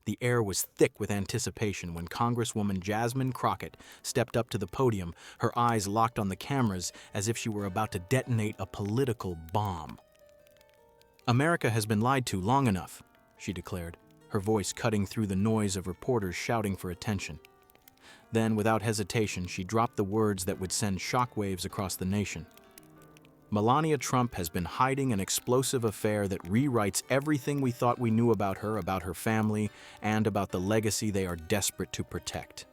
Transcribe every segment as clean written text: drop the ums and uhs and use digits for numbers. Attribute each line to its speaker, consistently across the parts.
Speaker 1: The air was thick with anticipation when Congresswoman Jasmine Crockett stepped up to the podium, her eyes locked on the cameras as if she were about to detonate a political bomb. "America has been lied to long enough," she declared, her voice cutting through the noise of reporters shouting for attention. Then, without hesitation, she dropped the words that would send shockwaves across the nation. "Melania Trump has been hiding an explosive affair that rewrites everything we thought we knew about her family, and about the legacy they are desperate to protect."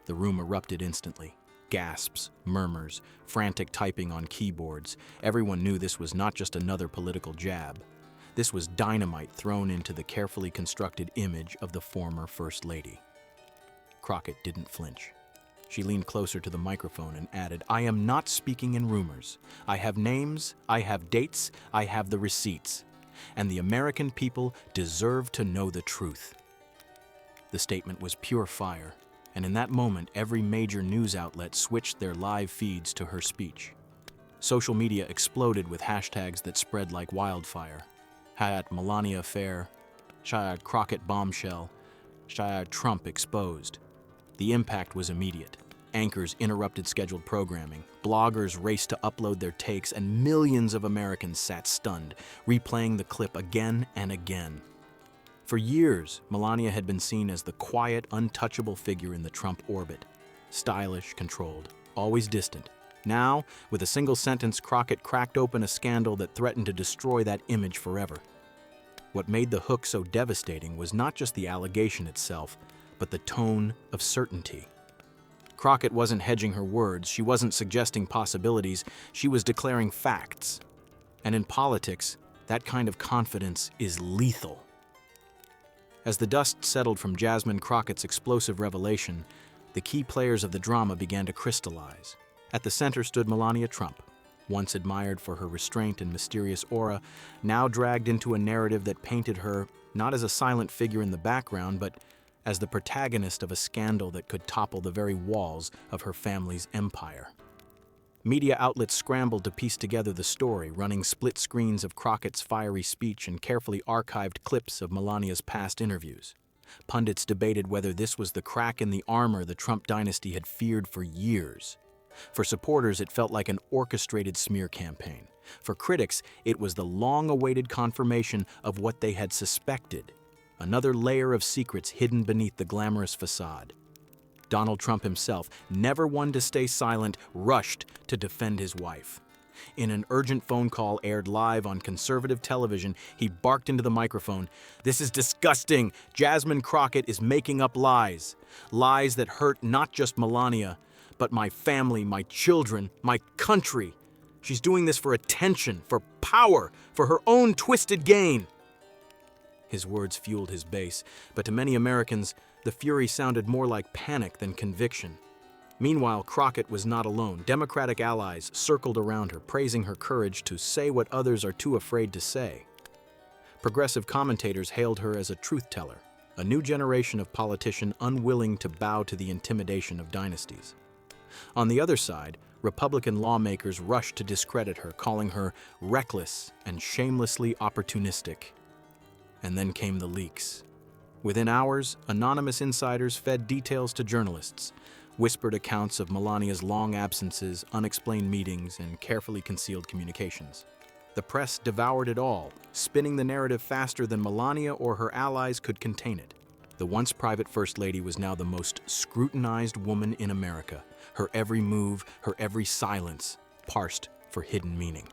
Speaker 1: The room erupted instantly. Gasps, murmurs, frantic typing on keyboards. Everyone knew this was not just another political jab. This was dynamite thrown into the carefully constructed image of the former First Lady. Crockett didn't flinch. She leaned closer to the microphone and added, "I am not speaking in rumors. I have names, I have dates, I have the receipts. And the American people deserve to know the truth." The statement was pure fire, and in that moment, every major news outlet switched their live feeds to her speech. Social media exploded with hashtags that spread like wildfire. #Melania Affair, #Crockett Bombshell, #Trump Exposed. The impact was immediate. Anchors interrupted scheduled programming, bloggers raced to upload their takes, and millions of Americans sat stunned, replaying the clip again and again. For years, Melania had been seen as the quiet, untouchable figure in the Trump orbit. Stylish, controlled, always distant. Now, with a single sentence, Crockett cracked open a scandal that threatened to destroy that image forever. What made the hook so devastating was not just the allegation itself, but the tone of certainty. Crockett wasn't hedging her words, she wasn't suggesting possibilities, she was declaring facts. And in politics, that kind of confidence is lethal. As the dust settled from Jasmine Crockett's explosive revelation, the key players of the drama began to crystallize. At the center stood Melania Trump, once admired for her restraint and mysterious aura, now dragged into a narrative that painted her not as a silent figure in the background, but as the protagonist of a scandal that could topple the very walls of her family's empire. Media outlets scrambled to piece together the story, running split screens of Crockett's fiery speech and carefully archived clips of Melania's past interviews. Pundits debated whether this was the crack in the armor the Trump dynasty had feared for years. For supporters, it felt like an orchestrated smear campaign. For critics, it was the long-awaited confirmation of what they had suspected, another layer of secrets hidden beneath the glamorous facade. Donald Trump himself, never one to stay silent, rushed to defend his wife. In an urgent phone call aired live on conservative television, he barked into the microphone, "This is disgusting! Jasmine Crockett is making up lies. Lies that hurt not just Melania, but my family, my children, my country. She's doing this for attention, for power, for her own twisted gain." His words fueled his base, but to many Americans, the fury sounded more like panic than conviction. Meanwhile, Crockett was not alone. Democratic allies circled around her, praising her courage to say what others are too afraid to say. Progressive commentators hailed her as a truth-teller, a new generation of politician unwilling to bow to the intimidation of dynasties. On the other side, Republican lawmakers rushed to discredit her, calling her reckless and shamelessly opportunistic. And then came the leaks. Within hours, anonymous insiders fed details to journalists, whispered accounts of Melania's long absences, unexplained meetings, and carefully concealed communications. The press devoured it all, spinning the narrative faster than Melania or her allies could contain it. The once private First Lady was now the most scrutinized woman in America, her every move, her every silence, parsed for hidden meaning.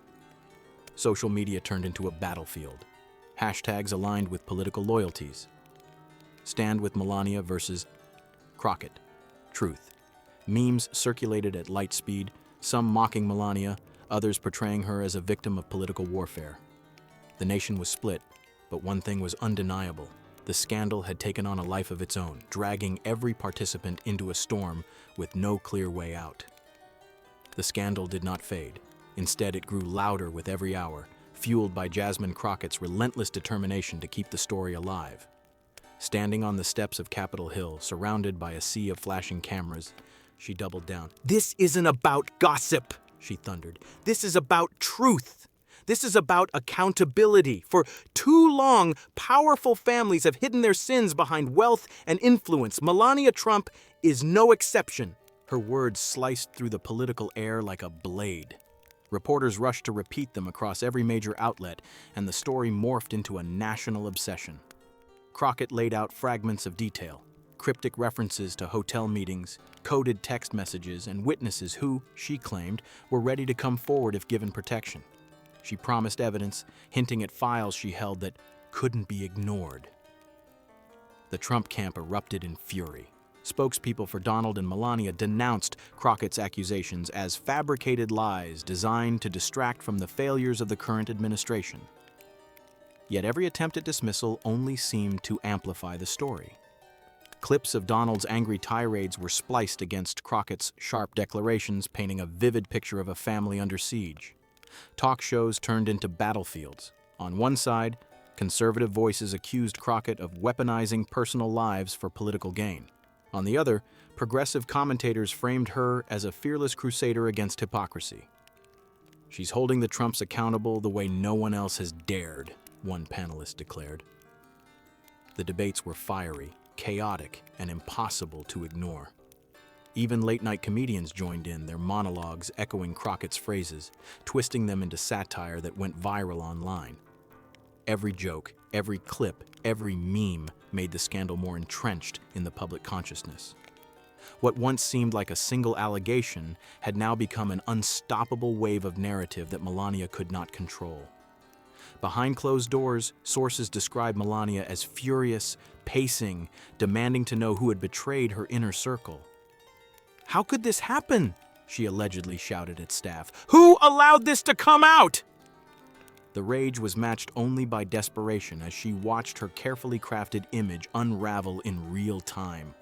Speaker 1: Social media turned into a battlefield. Hashtags aligned with political loyalties. Stand with Melania versus Crockett. Truth. Memes circulated at light speed, some mocking Melania, others portraying her as a victim of political warfare. The nation was split, but one thing was undeniable. The scandal had taken on a life of its own, dragging every participant into a storm with no clear way out. The scandal did not fade. Instead, it grew louder with every hour, fueled by Jasmine Crockett's relentless determination to keep the story alive. Standing on the steps of Capitol Hill, surrounded by a sea of flashing cameras, she doubled down. "This isn't about gossip," she thundered. "This is about truth. This is about accountability. For too long, powerful families have hidden their sins behind wealth and influence. Melania Trump is no exception. Her words sliced through the political air like a blade. Reporters rushed to repeat them across every major outlet, and the story morphed into a national obsession. Crockett laid out fragments of detail, cryptic references to hotel meetings, coded text messages, and witnesses who, she claimed, were ready to come forward if given protection. She promised evidence, hinting at files she held that couldn't be ignored. The Trump camp erupted in fury. Spokespeople for Donald and Melania denounced Crockett's accusations as fabricated lies designed to distract from the failures of the current administration. Yet every attempt at dismissal only seemed to amplify the story. Clips of Donald's angry tirades were spliced against Crockett's sharp declarations, painting a vivid picture of a family under siege. Talk shows turned into battlefields. On one side, conservative voices accused Crockett of weaponizing personal lives for political gain. On the other, progressive commentators framed her as a fearless crusader against hypocrisy. "She's holding the Trumps accountable the way no one else has dared," one panelist declared. The debates were fiery, chaotic, and impossible to ignore. Even late-night comedians joined in, their monologues echoing Crockett's phrases, twisting them into satire that went viral online. Every joke, every clip, every meme made the scandal more entrenched in the public consciousness. What once seemed like a single allegation had now become an unstoppable wave of narrative that Melania could not control. Behind closed doors, sources described Melania as furious, pacing, demanding to know who had betrayed her inner circle. "How could this happen?" she allegedly shouted at staff. "Who allowed this to come out?" The rage was matched only by desperation as she watched her carefully crafted image unravel in real time.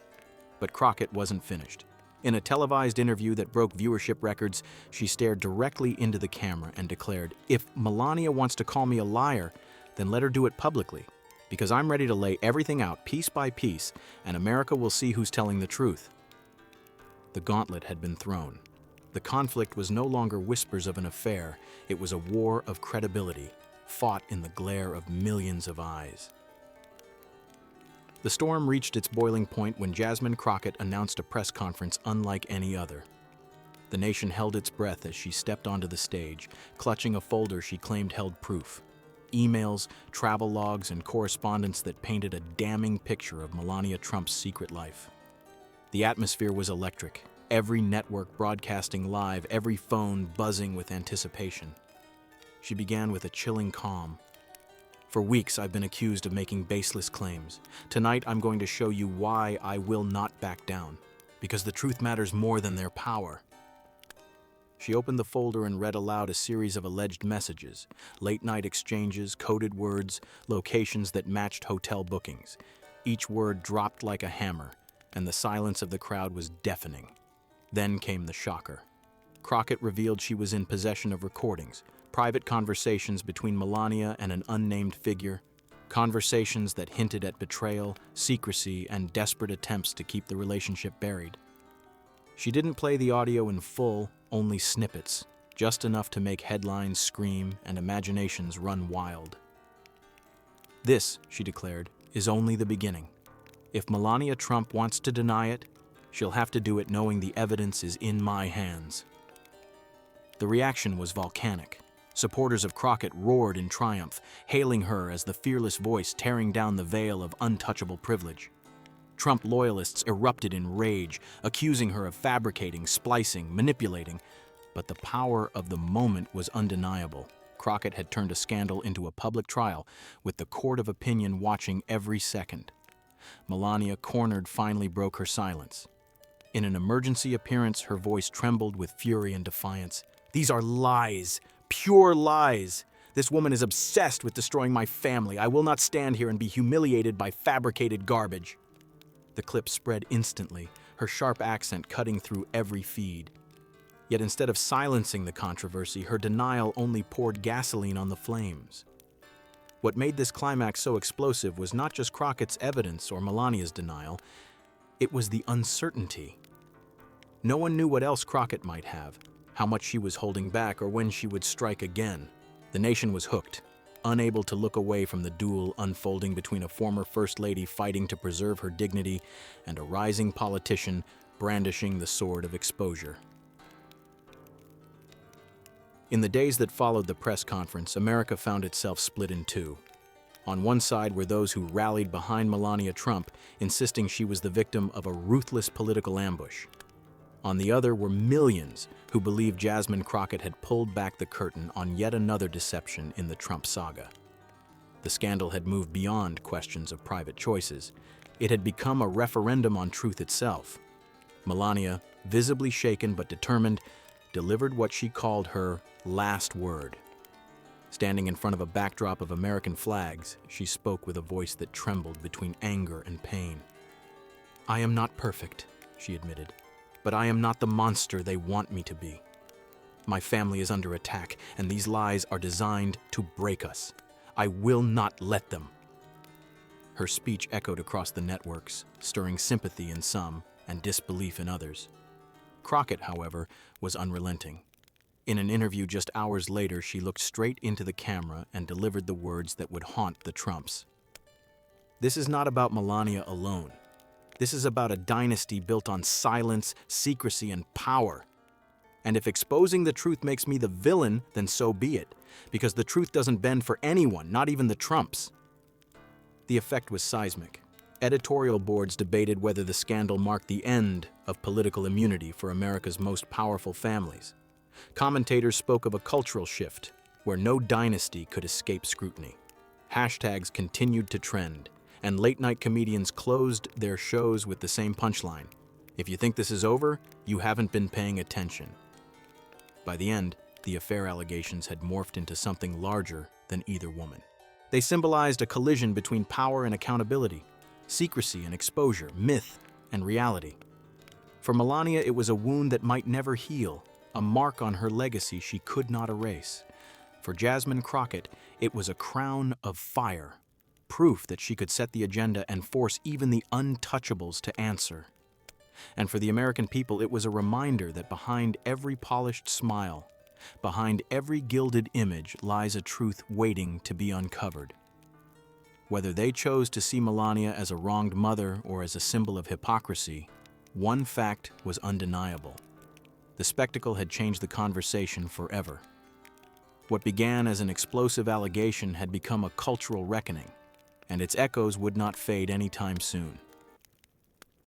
Speaker 1: But Crockett wasn't finished. In a televised interview that broke viewership records, she stared directly into the camera and declared, "If Melania wants to call me a liar, then let her do it publicly, because I'm ready to lay everything out piece by piece, and America will see who's telling the truth." The gauntlet had been thrown. The conflict was no longer whispers of an affair, it was a war of credibility, fought in the glare of millions of eyes. The storm reached its boiling point when Jasmine Crockett announced a press conference unlike any other. The nation held its breath as she stepped onto the stage, clutching a folder she claimed held proof. Emails, travel logs, and correspondence that painted a damning picture of Melania Trump's secret life. The atmosphere was electric, every network broadcasting live, every phone buzzing with anticipation. She began with a chilling calm. "For weeks, I've been accused of making baseless claims. Tonight, I'm going to show you why I will not back down, because the truth matters more than their power." She opened the folder and read aloud a series of alleged messages, late-night exchanges, coded words, locations that matched hotel bookings. Each word dropped like a hammer, and the silence of the crowd was deafening. Then came the shocker. Crockett revealed she was in possession of recordings, private conversations between Melania and an unnamed figure, conversations that hinted at betrayal, secrecy, and desperate attempts to keep the relationship buried. She didn't play the audio in full, only snippets, just enough to make headlines scream and imaginations run wild. "This," she declared, "is only the beginning. If Melania Trump wants to deny it, she'll have to do it knowing the evidence is in my hands." The reaction was volcanic. Supporters of Crockett roared in triumph, hailing her as the fearless voice tearing down the veil of untouchable privilege. Trump loyalists erupted in rage, accusing her of fabricating, splicing, manipulating. But the power of the moment was undeniable. Crockett had turned a scandal into a public trial, with the court of opinion watching every second. Melania, cornered, finally broke her silence. In an emergency appearance, her voice trembled with fury and defiance. "These are lies, pure lies. This woman is obsessed with destroying my family. I will not stand here and be humiliated by fabricated garbage." The clip spread instantly, her sharp accent cutting through every feed. Yet instead of silencing the controversy, her denial only poured gasoline on the flames. What made this climax so explosive was not just Crockett's evidence or Melania's denial, it was the uncertainty. No one knew what else Crockett might have, how much she was holding back, or when she would strike again. The nation was hooked, unable to look away from the duel unfolding between a former First Lady fighting to preserve her dignity and a rising politician brandishing the sword of exposure. In the days that followed the press conference, America found itself split in two. On one side were those who rallied behind Melania Trump, insisting she was the victim of a ruthless political ambush. On the other were millions who believed Jasmine Crockett had pulled back the curtain on yet another deception in the Trump saga. The scandal had moved beyond questions of private choices. It had become a referendum on truth itself. Melania, visibly shaken but determined, delivered what she called her last word. Standing in front of a backdrop of American flags, she spoke with a voice that trembled between anger and pain. "I am not perfect," she admitted, "but I am not the monster they want me to be. My family is under attack, and these lies are designed to break us. I will not let them." Her speech echoed across the networks, stirring sympathy in some and disbelief in others. Crockett, however, was unrelenting. In an interview just hours later, she looked straight into the camera and delivered the words that would haunt the Trumps. "This is not about Melania alone. This is about a dynasty built on silence, secrecy, and power. And if exposing the truth makes me the villain, then so be it, because the truth doesn't bend for anyone, not even the Trumps." The effect was seismic. Editorial boards debated whether the scandal marked the end of political immunity for America's most powerful families. Commentators spoke of a cultural shift where no dynasty could escape scrutiny. Hashtags continued to trend, and late-night comedians closed their shows with the same punchline: "If you think this is over, you haven't been paying attention." By the end, the affair allegations had morphed into something larger than either woman. They symbolized a collision between power and accountability, secrecy and exposure, myth and reality. For Melania, it was a wound that might never heal, a mark on her legacy she could not erase. For Jasmine Crockett, it was a crown of fire, proof that she could set the agenda and force even the untouchables to answer. And for the American people, it was a reminder that behind every polished smile, behind every gilded image, lies a truth waiting to be uncovered. Whether they chose to see Melania as a wronged mother or as a symbol of hypocrisy, one fact was undeniable. The spectacle had changed the conversation forever. What began as an explosive allegation had become a cultural reckoning, and its echoes would not fade anytime soon.